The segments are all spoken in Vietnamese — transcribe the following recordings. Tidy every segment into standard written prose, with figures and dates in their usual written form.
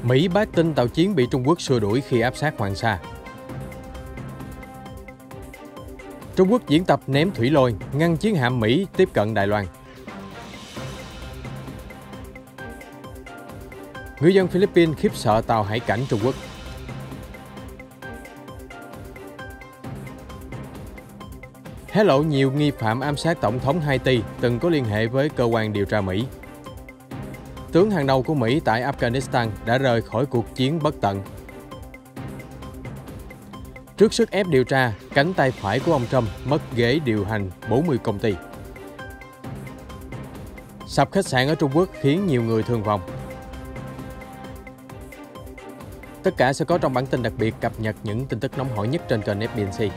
Mỹ bác tin tàu chiến bị Trung Quốc xua đuổi khi áp sát Hoàng Sa. Trung Quốc diễn tập ném thủy lôi, ngăn chiến hạm Mỹ tiếp cận Đài Loan. Ngư dân Philippines khiếp sợ tàu hải cảnh Trung Quốc. Hé lộ nhiều nghi phạm ám sát Tổng thống Haiti từng có liên hệ với cơ quan điều tra Mỹ. Tướng hàng đầu của Mỹ tại Afghanistan đã rời khỏi cuộc chiến bất tận. Trước sức ép điều tra, cánh tay phải của ông Trump mất ghế điều hành 40 công ty. Sập khách sạn ở Trung Quốc khiến nhiều người thương vong. Tất cả sẽ có trong bản tin đặc biệt cập nhật những tin tức nóng hổi nhất trên kênh FBNC.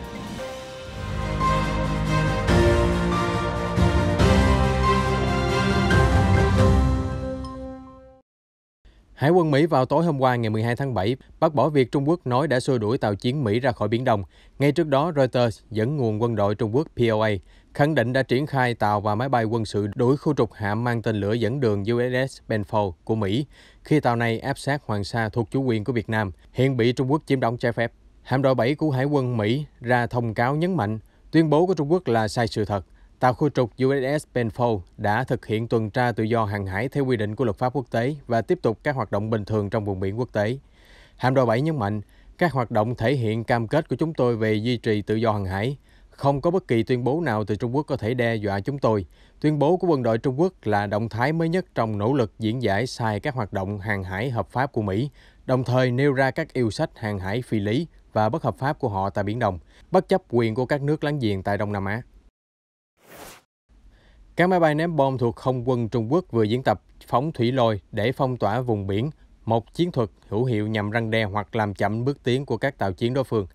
Hải quân Mỹ vào tối hôm qua ngày 12 tháng 7 bác bỏ việc Trung Quốc nói đã xua đuổi tàu chiến Mỹ ra khỏi Biển Đông. Ngay trước đó, Reuters dẫn nguồn quân đội Trung Quốc POA khẳng định đã triển khai tàu và máy bay quân sự đuổi khu trục hạm mang tên lửa dẫn đường USS Benfold của Mỹ khi tàu này áp sát Hoàng Sa thuộc chủ quyền của Việt Nam, hiện bị Trung Quốc chiếm đóng trái phép. Hạm đội 7 của Hải quân Mỹ ra thông cáo nhấn mạnh tuyên bố của Trung Quốc là sai sự thật. Tàu khu trục USS Benfold đã thực hiện tuần tra tự do hàng hải theo quy định của luật pháp quốc tế và tiếp tục các hoạt động bình thường trong vùng biển quốc tế. Hạm đội 7 nhấn mạnh, các hoạt động thể hiện cam kết của chúng tôi về duy trì tự do hàng hải. Không có bất kỳ tuyên bố nào từ Trung Quốc có thể đe dọa chúng tôi. Tuyên bố của quân đội Trung Quốc là động thái mới nhất trong nỗ lực diễn giải sai các hoạt động hàng hải hợp pháp của Mỹ, đồng thời nêu ra các yêu sách hàng hải phi lý và bất hợp pháp của họ tại Biển Đông, bất chấp quyền của các nước láng giềng tại Đông Nam Á. Các máy bay ném bom thuộc Không quân Trung Quốc vừa diễn tập phóng thủy lôi để phong tỏa vùng biển, một chiến thuật hữu hiệu nhằm răn đe hoặc làm chậm bước tiến của các tàu chiến đối phương.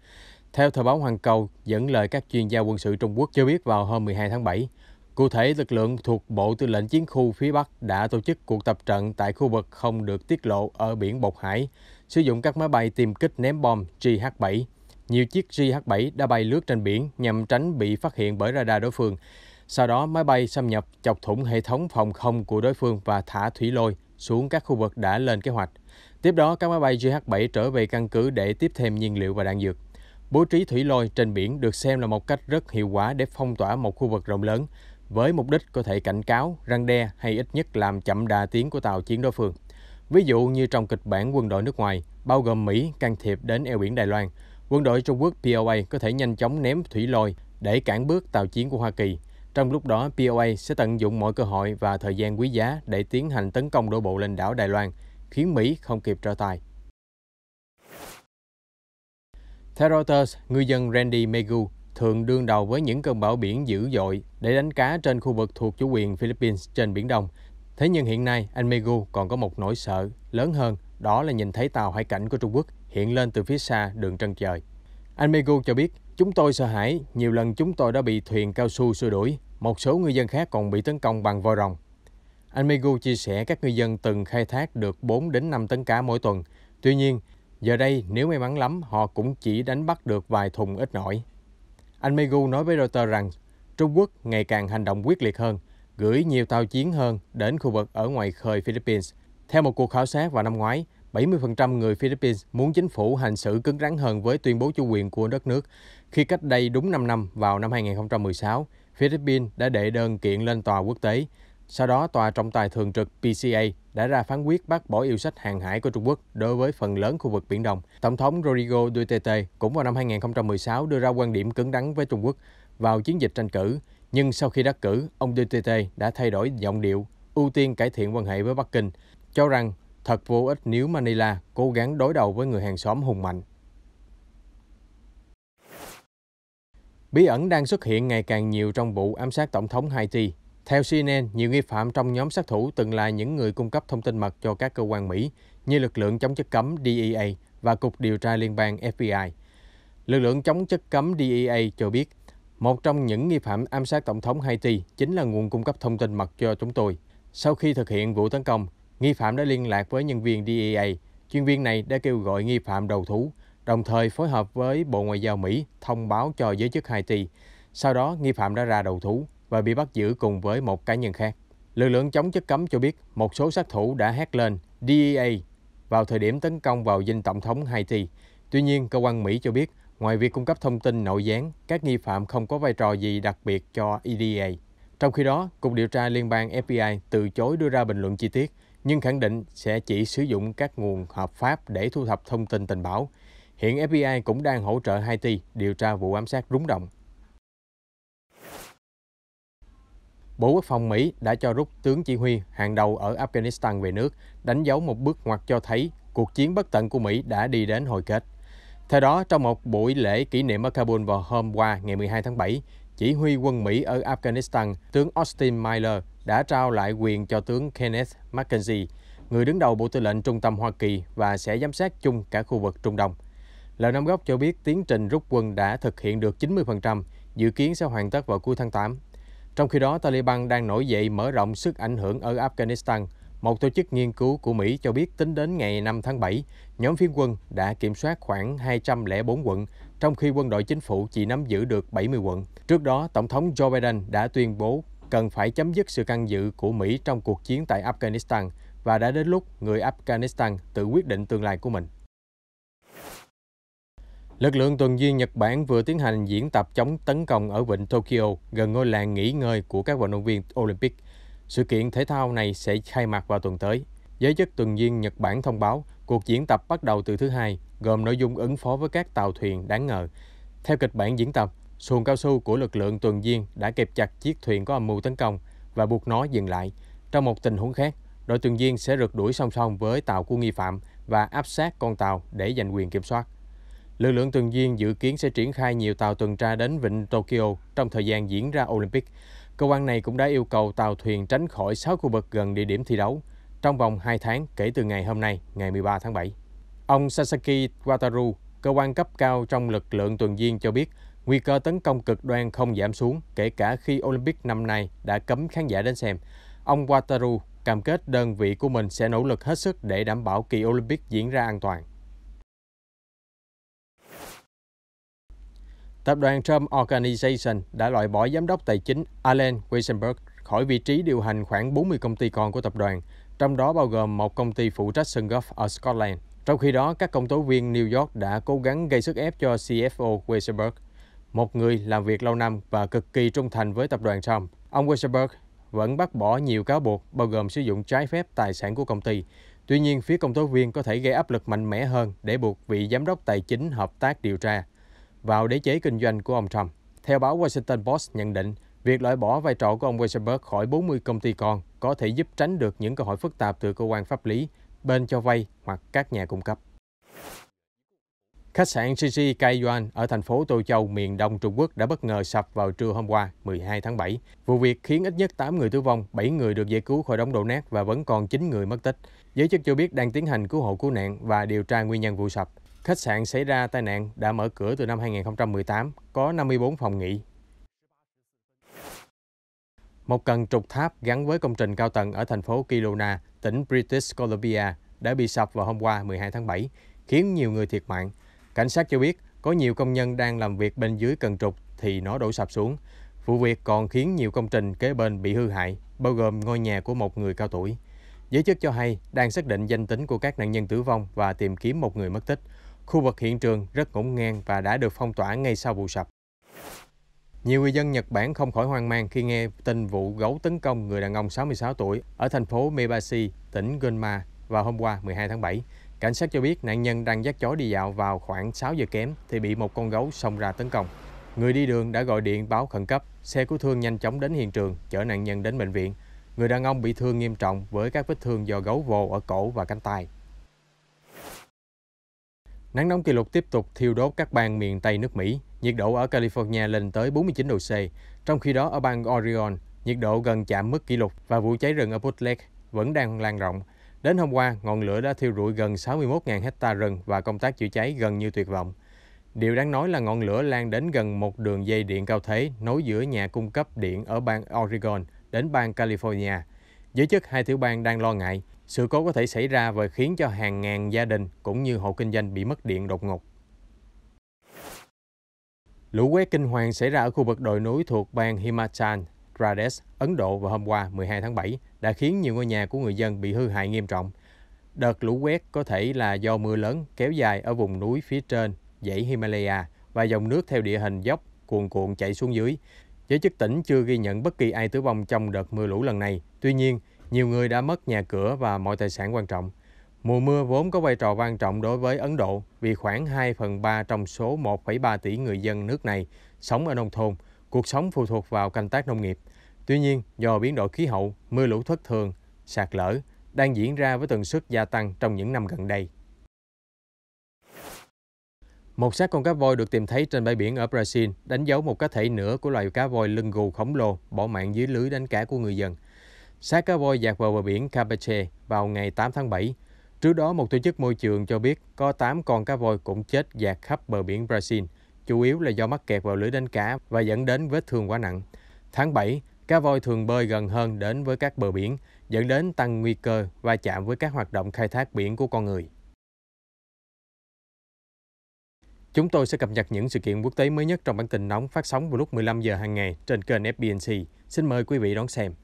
Theo Thời báo Hoàn Cầu, dẫn lời các chuyên gia quân sự Trung Quốc cho biết vào hôm 12 tháng 7, cụ thể lực lượng thuộc Bộ Tư lệnh Chiến khu phía Bắc đã tổ chức cuộc tập trận tại khu vực không được tiết lộ ở biển Bột Hải, sử dụng các máy bay tiêm kích ném bom JH-7. Nhiều chiếc JH-7 đã bay lướt trên biển nhằm tránh bị phát hiện bởi radar đối phương. Sau đó, máy bay xâm nhập chọc thủng hệ thống phòng không của đối phương và thả thủy lôi xuống các khu vực đã lên kế hoạch. Tiếp đó, các máy bay JH-7 trở về căn cứ để tiếp thêm nhiên liệu và đạn dược. Bố trí thủy lôi trên biển được xem là một cách rất hiệu quả để phong tỏa một khu vực rộng lớn, với mục đích có thể cảnh cáo, răn đe hay ít nhất làm chậm đà tiến của tàu chiến đối phương. Ví dụ như trong kịch bản quân đội nước ngoài, bao gồm Mỹ can thiệp đến eo biển Đài Loan, quân đội Trung Quốc POA có thể nhanh chóng ném thủy lôi để cản bước tàu chiến của Hoa Kỳ. Trong lúc đó, POA sẽ tận dụng mọi cơ hội và thời gian quý giá để tiến hành tấn công đổ bộ lên đảo Đài Loan, khiến Mỹ không kịp trở tay. Theo Reuters, ngư dân Randy Megu thường đương đầu với những cơn bão biển dữ dội để đánh cá trên khu vực thuộc chủ quyền Philippines trên Biển Đông. Thế nhưng hiện nay, anh Megu còn có một nỗi sợ lớn hơn, đó là nhìn thấy tàu hải cảnh của Trung Quốc hiện lên từ phía xa đường chân trời. Anh Megu cho biết, chúng tôi sợ hãi, nhiều lần chúng tôi đã bị thuyền cao su xua đuổi, một số ngư dân khác còn bị tấn công bằng voi rồng. Anh Megu chia sẻ các ngư dân từng khai thác được 4 đến 5 tấn cá mỗi tuần. Tuy nhiên, giờ đây nếu may mắn lắm, họ cũng chỉ đánh bắt được vài thùng ít nổi. Anh Megu nói với Reuters rằng Trung Quốc ngày càng hành động quyết liệt hơn, gửi nhiều tàu chiến hơn đến khu vực ở ngoài khơi Philippines. Theo một cuộc khảo sát vào năm ngoái, 70% người Philippines muốn chính phủ hành xử cứng rắn hơn với tuyên bố chủ quyền của đất nước. Khi cách đây đúng 5 năm, vào năm 2016, Philippines đã đệ đơn kiện lên tòa quốc tế. Sau đó, tòa trọng tài thường trực PCA đã ra phán quyết bác bỏ yêu sách hàng hải của Trung Quốc đối với phần lớn khu vực Biển Đông. Tổng thống Rodrigo Duterte cũng vào năm 2016 đưa ra quan điểm cứng rắn với Trung Quốc vào chiến dịch tranh cử. Nhưng sau khi đắc cử, ông Duterte đã thay đổi giọng điệu, ưu tiên cải thiện quan hệ với Bắc Kinh, cho rằng thật vô ích nếu Manila cố gắng đối đầu với người hàng xóm hùng mạnh. Bí ẩn đang xuất hiện ngày càng nhiều trong vụ ám sát Tổng thống Haiti. Theo CNN, nhiều nghi phạm trong nhóm sát thủ từng là những người cung cấp thông tin mật cho các cơ quan Mỹ như lực lượng chống chất cấm DEA và Cục Điều tra Liên bang FBI. Lực lượng chống chất cấm DEA cho biết, một trong những nghi phạm ám sát Tổng thống Haiti chính là nguồn cung cấp thông tin mật cho chúng tôi. Sau khi thực hiện vụ tấn công, nghi phạm đã liên lạc với nhân viên DEA. Chuyên viên này đã kêu gọi nghi phạm đầu thú, đồng thời phối hợp với Bộ Ngoại giao Mỹ thông báo cho giới chức Haiti. Sau đó, nghi phạm đã ra đầu thú và bị bắt giữ cùng với một cá nhân khác. Lực lượng chống chất cấm cho biết một số sát thủ đã hét lên DEA vào thời điểm tấn công vào dinh tổng thống Haiti. Tuy nhiên, cơ quan Mỹ cho biết, ngoài việc cung cấp thông tin nội gián, các nghi phạm không có vai trò gì đặc biệt cho EDA. Trong khi đó, Cục Điều tra Liên bang FBI từ chối đưa ra bình luận chi tiết, nhưng khẳng định sẽ chỉ sử dụng các nguồn hợp pháp để thu thập thông tin tình báo. Hiện FBI cũng đang hỗ trợ Haiti điều tra vụ ám sát rúng động. Bộ Quốc phòng Mỹ đã cho rút tướng chỉ huy hàng đầu ở Afghanistan về nước, đánh dấu một bước ngoặt cho thấy cuộc chiến bất tận của Mỹ đã đi đến hồi kết. Theo đó, trong một buổi lễ kỷ niệm ở Kabul vào hôm qua ngày 12 tháng 7, chỉ huy quân Mỹ ở Afghanistan, tướng Austin Miller đã trao lại quyền cho tướng Kenneth McKenzie, người đứng đầu Bộ Tư lệnh Trung tâm Hoa Kỳ và sẽ giám sát chung cả khu vực Trung Đông. Lầu Năm Góc cho biết tiến trình rút quân đã thực hiện được 90%, dự kiến sẽ hoàn tất vào cuối tháng 8. Trong khi đó, Taliban đang nổi dậy mở rộng sức ảnh hưởng ở Afghanistan. Một tổ chức nghiên cứu của Mỹ cho biết tính đến ngày 5 tháng 7, nhóm phiến quân đã kiểm soát khoảng 204 quận, trong khi quân đội chính phủ chỉ nắm giữ được 70 quận. Trước đó, Tổng thống Joe Biden đã tuyên bố cần phải chấm dứt sự can dự của Mỹ trong cuộc chiến tại Afghanistan và đã đến lúc người Afghanistan tự quyết định tương lai của mình. Lực lượng tuần duyên Nhật Bản vừa tiến hành diễn tập chống tấn công ở vịnh Tokyo, gần ngôi làng nghỉ ngơi của các vận động viên Olympic. Sự kiện thể thao này sẽ khai mạc vào tuần tới. Giới chức tuần duyên Nhật Bản thông báo cuộc diễn tập bắt đầu từ thứ Hai, gồm nội dung ứng phó với các tàu thuyền đáng ngờ. Theo kịch bản diễn tập, xuồng cao su của lực lượng tuần duyên đã kẹp chặt chiếc thuyền có âm mưu tấn công và buộc nó dừng lại. Trong một tình huống khác, đội tuần duyên sẽ rượt đuổi song song với tàu của nghi phạm và áp sát con tàu để giành quyền kiểm soát. Lực lượng tuần duyên dự kiến sẽ triển khai nhiều tàu tuần tra đến vịnh Tokyo trong thời gian diễn ra Olympic. Cơ quan này cũng đã yêu cầu tàu thuyền tránh khỏi 6 khu vực gần địa điểm thi đấu trong vòng 2 tháng kể từ ngày hôm nay, ngày 13 tháng 7. Ông Sasaki Wataru, cơ quan cấp cao trong lực lượng tuần duyên cho biết, nguy cơ tấn công cực đoan không giảm xuống kể cả khi Olympic năm nay đã cấm khán giả đến xem. Ông Wataru cam kết đơn vị của mình sẽ nỗ lực hết sức để đảm bảo kỳ Olympic diễn ra an toàn. Tập đoàn Trump Organization đã loại bỏ giám đốc tài chính Alan Weissenberg khỏi vị trí điều hành khoảng 40 công ty con của tập đoàn, trong đó bao gồm một công ty phụ trách sân golf ở Scotland. Trong khi đó, các công tố viên New York đã cố gắng gây sức ép cho CFO Weissenberg, một người làm việc lâu năm và cực kỳ trung thành với tập đoàn Trump. Ông Weissenberg vẫn bác bỏ nhiều cáo buộc, bao gồm sử dụng trái phép tài sản của công ty. Tuy nhiên, phía công tố viên có thể gây áp lực mạnh mẽ hơn để buộc vị giám đốc tài chính hợp tác điều tra vào đế chế kinh doanh của ông Trump. Theo báo Washington Post nhận định, việc loại bỏ vai trò của ông Weissenberg khỏi 40 công ty con có thể giúp tránh được những câu hỏi phức tạp từ cơ quan pháp lý, bên cho vay hoặc các nhà cung cấp. Khách sạn Shishi Kaiyuan ở thành phố Tô Châu, miền Đông Trung Quốc đã bất ngờ sập vào trưa hôm qua, 12 tháng 7. Vụ việc khiến ít nhất 8 người tử vong, 7 người được giải cứu khỏi đống đổ nát và vẫn còn 9 người mất tích. Giới chức cho biết đang tiến hành cứu hộ cứu nạn và điều tra nguyên nhân vụ sập. Khách sạn xảy ra tai nạn đã mở cửa từ năm 2018, có 54 phòng nghỉ. Một cần trục tháp gắn với công trình cao tầng ở thành phố Kelowna, tỉnh British Columbia đã bị sập vào hôm qua 12 tháng 7, khiến nhiều người thiệt mạng. Cảnh sát cho biết có nhiều công nhân đang làm việc bên dưới cần trục thì nó đổ sập xuống. Vụ việc còn khiến nhiều công trình kế bên bị hư hại, bao gồm ngôi nhà của một người cao tuổi. Giới chức cho hay đang xác định danh tính của các nạn nhân tử vong và tìm kiếm một người mất tích. Khu vực hiện trường rất ngổn ngang và đã được phong tỏa ngay sau vụ sập. Nhiều người dân Nhật Bản không khỏi hoang mang khi nghe tin vụ gấu tấn công người đàn ông 66 tuổi ở thành phố Maebashi, tỉnh Gunma vào hôm qua 12 tháng 7. Cảnh sát cho biết nạn nhân đang dắt chó đi dạo vào khoảng 6 giờ kém thì bị một con gấu xông ra tấn công. Người đi đường đã gọi điện báo khẩn cấp, xe cứu thương nhanh chóng đến hiện trường chở nạn nhân đến bệnh viện. Người đàn ông bị thương nghiêm trọng với các vết thương do gấu vồ ở cổ và cánh tay. Nắng nóng kỷ lục tiếp tục thiêu đốt các bang miền Tây nước Mỹ. Nhiệt độ ở California lên tới 49 độ C. Trong khi đó ở bang Oregon, nhiệt độ gần chạm mức kỷ lục và vụ cháy rừng ở Butte Lake vẫn đang lan rộng. Đến hôm qua, ngọn lửa đã thiêu rụi gần 61.000 hectare rừng và công tác chữa cháy gần như tuyệt vọng. Điều đáng nói là ngọn lửa lan đến gần một đường dây điện cao thế nối giữa nhà cung cấp điện ở bang Oregon đến bang California. Giới chức hai tiểu bang đang lo ngại sự cố có thể xảy ra và khiến cho hàng ngàn gia đình cũng như hộ kinh doanh bị mất điện đột ngột. Lũ quét kinh hoàng xảy ra ở khu vực đồi núi thuộc bang Himachal Pradesh, Ấn Độ vào hôm qua 12 tháng 7 đã khiến nhiều ngôi nhà của người dân bị hư hại nghiêm trọng. Đợt lũ quét có thể là do mưa lớn kéo dài ở vùng núi phía trên dãy Himalaya và dòng nước theo địa hình dốc cuồn cuộn chảy xuống dưới. Giới chức tỉnh chưa ghi nhận bất kỳ ai tử vong trong đợt mưa lũ lần này. Tuy nhiên, nhiều người đã mất nhà cửa và mọi tài sản quan trọng. Mùa mưa vốn có vai trò quan trọng đối với Ấn Độ vì khoảng 2/3 trong số 1,3 tỷ người dân nước này sống ở nông thôn, cuộc sống phụ thuộc vào canh tác nông nghiệp. Tuy nhiên, do biến đổi khí hậu, mưa lũ thất thường, sạt lở đang diễn ra với tần suất gia tăng trong những năm gần đây. Một xác con cá voi được tìm thấy trên bãi biển ở Brazil, đánh dấu một cá thể nữa của loài cá voi lưng gù khổng lồ bỏ mạng dưới lưới đánh cá của người dân. Xác cá voi dạt vào bờ biển Campeche vào ngày 8 tháng 7. Trước đó, một tổ chức môi trường cho biết có 8 con cá voi cũng chết dạt khắp bờ biển Brazil, chủ yếu là do mắc kẹt vào lưới đánh cá và dẫn đến vết thương quá nặng. Tháng 7, cá voi thường bơi gần hơn đến với các bờ biển, dẫn đến tăng nguy cơ va chạm với các hoạt động khai thác biển của con người. Chúng tôi sẽ cập nhật những sự kiện quốc tế mới nhất trong bản tin nóng phát sóng vào lúc 15 giờ hàng ngày trên kênh FBNC. Xin mời quý vị đón xem.